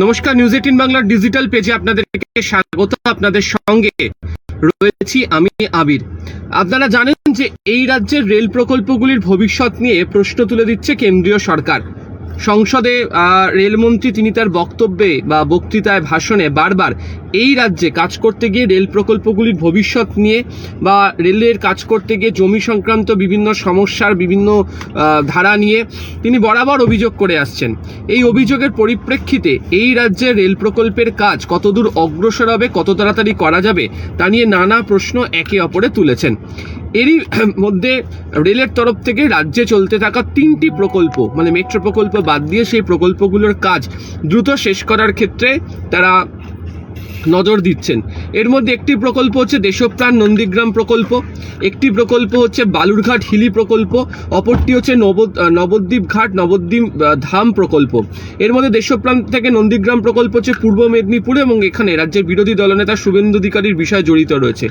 নমস্কার, নিউজ 18 বাংলার ডিজিটাল পেজে আপনাদেরকে স্বাগত। আপনাদের সঙ্গে রয়েছি আমি আবির। আপনারা জানেন যে এই রাজ্যের রেল প্রকল্পগুলির ভবিষ্যৎ নিয়ে প্রশ্ন তুলে দিচ্ছে কেন্দ্রীয় সরকার। সংসদে রেলমন্ত্রী তিনি তার বক্তব্যে বা বক্তৃতায় ভাষণে বারবার এই রাজ্যে কাজ করতে গিয়ে রেল প্রকল্পগুলির ভবিষ্যৎ নিয়ে বা রেলের কাজ করতে গিয়ে জমি সংক্রান্ত বিভিন্ন সমস্যার বিভিন্ন ধারা নিয়ে তিনি বরাবর অভিযোগ করে আসছেন। এই অভিযোগের পরিপ্রেক্ষিতে এই রাজ্যের রেল প্রকল্পের কাজ কতদূর অগ্রসর হবে, কত তাড়াতাড়ি করা যাবে তা নিয়ে নানা প্রশ্ন একে অপরে তুলেছেন। এরই মধ্যে রেলের তরফ থেকে রাজ্যে চলতে থাকা 3টি প্রকল্প মানে মেট্রো প্রকল্প বাদ দিয়ে সেই প্রকল্পগুলোর কাজ দ্রুত শেষ করার ক্ষেত্রে তারা নজর দিচ্ছেন। এর মধ্যে একটি প্রকল্প হচ্ছে দেশপ্রাণ নন্দীগ্রাম প্রকল্প, একটি প্রকল্প হচ্ছে বালুরঘাট হিলি প্রকল্প, অপরটি হচ্ছে নবদ্বীপ ঘাট নবদ্বীপ ধাম প্রকল্প। এর মধ্যে দেশপ্রাণ থেকে নন্দীগ্রাম প্রকল্প হচ্ছে পূর্ব মেদিনীপুরে এবং এখানে রাজ্যের বিরোধী দলনেতা শুভেন্দু অধিকারীর বিষয় জড়িত রয়েছে।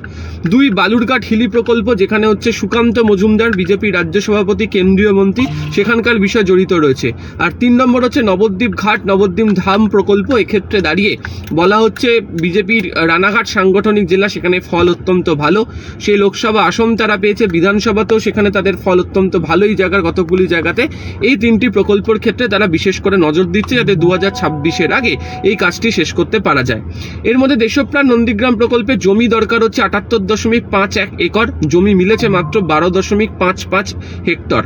2 বালুরঘাট হিলি প্রকল্প, যেখানে হচ্ছে সুকান্ত মজুমদার বিজেপি রাজ্য সভাপতি কেন্দ্রীয় মন্ত্রী, সেখানকার বিষয় জড়িত রয়েছে। আর 3 নম্বর হচ্ছে নবদ্বীপ ঘাট নবদ্বীপ ধাম প্রকল্প। এক্ষেত্রে দাঁড়িয়ে বলা হচ্ছে বিজেপির রানাঘাট সাংগঠনিক জেলা, সেখানে ফল অত্যন্ত ভালো। সেই লোকসভা আসন তারা পেয়েছে, বিধানসভাতেও সেখানে তাদের ফল অত্যন্ত ভালো। এই জায়গার কতগুলি জায়গাতে এই 3টি প্রকল্পের ক্ষেত্রে তারা বিশেষ করে নজর দিচ্ছে যাতে 2026-এর আগে এই কাজটি শেষ করতে পারা যায়। এর মধ্যে দেশপ্রাণ নন্দীগ্রাম প্রকল্পে জমি দরকার হচ্ছে 78.51 একর, জমি মিলেছে মাত্র 12.55 হেক্টর।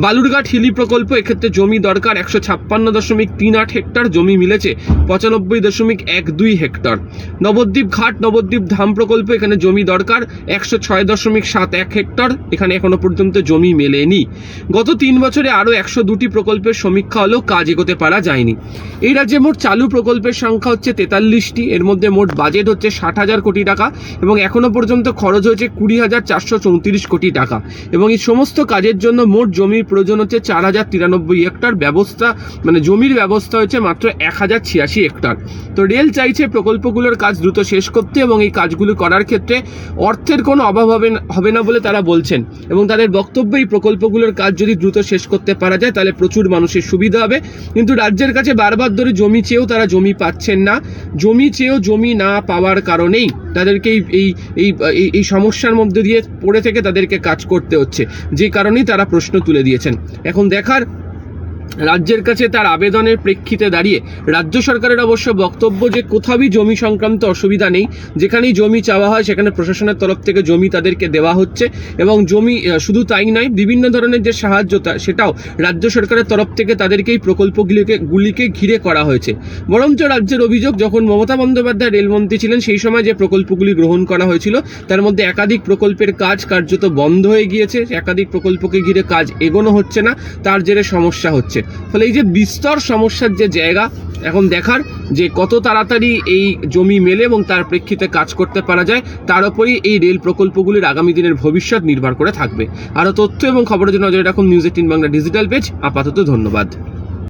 বালুরঘাট হিলি প্রকল্প, এক্ষেত্রে জমি দরকার 156.38 হেক্টর, জমি মিলেছে 95.12 হেক্টর। নবদ্বীপ ঘাট নবদ্বীপ ধাম প্রকল্প, এখানে জমি দরকার 106.71 হেক্টর, এখানে এখনো পর্যন্ত জমি মেলেনি। গত 3 বছরে আরো 102টি প্রকল্পের সমীক্ষা হলেও কাজ এগোতে পারা যায়নি। এই রাজ্যে মোট চালু প্রকল্পের সংখ্যা হচ্ছে 43টি। এর মধ্যে মোট বাজেট হচ্ছে 60,000 কোটি টাকা এবং এখনো পর্যন্ত খরচ হয়েছে 20,434 কোটি টাকা এবং এই সমস্ত কাজের জন্য মোট জমির প্রয়োজন হচ্ছে 4,093 হেক্টর। ব্যবস্থা মানে জমির ব্যবস্থা হচ্ছে মাত্র 1,086 হেক্টর। তো রেল চাইছে প্রকল্পগুলোর কাজ দ্রুত শেষ করতে এবং এই কাজগুলো করার ক্ষেত্রে অর্থের কোনো অভাব হবে না বলে তারা বলছেন এবং তাদের বক্তব্য এই প্রকল্পগুলোর কাজ যদি দ্রুত শেষ করতে পারা যায় তাহলে প্রচুর মানুষের সুবিধা হবে। কিন্তু রাজ্যের কাছে বারবার ধরে জমি চেয়েও তারা জমি পাচ্ছেন না। জমি চেয়েও জমি না পাওয়ার কারণেই তাদেরকে এই সমস্যার মধ্যে দিয়ে পড়ে থেকে তাদেরকে কাজ করতে হচ্ছে, যে কারণেই তারা প্রশ্ন তুলে দিয়েছেন। এখন দেখার রাজ্যের কাছে তার আবেদনের প্রেক্ষিতে দাঁড়িয়ে রাজ্য সরকারের অবশ্য বক্তব্য যে কোথাওই জমি সংক্রান্ত অসুবিধা নেই, যেখানেই জমি চাওয়া হয় সেখানে প্রশাসনের তরফ থেকে জমি তাদেরকে দেওয়া হচ্ছে এবং জমি শুধু তাই নয়, বিভিন্ন ধরনের যে সাহায্যতা সেটাও রাজ্য সরকারের তরফ থেকে তাদেরকে এই প্রকল্পগুলিকে ঘিরে করা হয়েছে। বরঞ্চ রাজ্যের অভিযোগ, যখন মমতা বন্দ্যোপাধ্যায় রেলমন্ত্রী ছিলেন সেই সময় যে প্রকল্পগুলি গ্রহণ করা হয়েছিল তার মধ্যে একাধিক প্রকল্পের কাজ কার্যত বন্ধ হয়ে গিয়েছে, একাধিক প্রকল্পকে ঘিরে কাজ এগোনো হচ্ছে না, তার জেরে সমস্যা হচ্ছে। ফলে এই যে বিস্তর সমস্যার যে জায়গা, এখন দেখার যে কত তাড়াতাড়ি এই জমি মেলে এবং তার প্রেক্ষিতে কাজ করতে পারা যায়, তার উপরই এই রেল প্রকল্পগুলির আগামী দিনের ভবিষ্যৎ নির্ভর করে থাকবে। আরও তথ্য এবং খবরের জন্য নজরে রাখুন নিউজ 18 বাংলা ডিজিটাল পেজ। আপাতত ধন্যবাদ।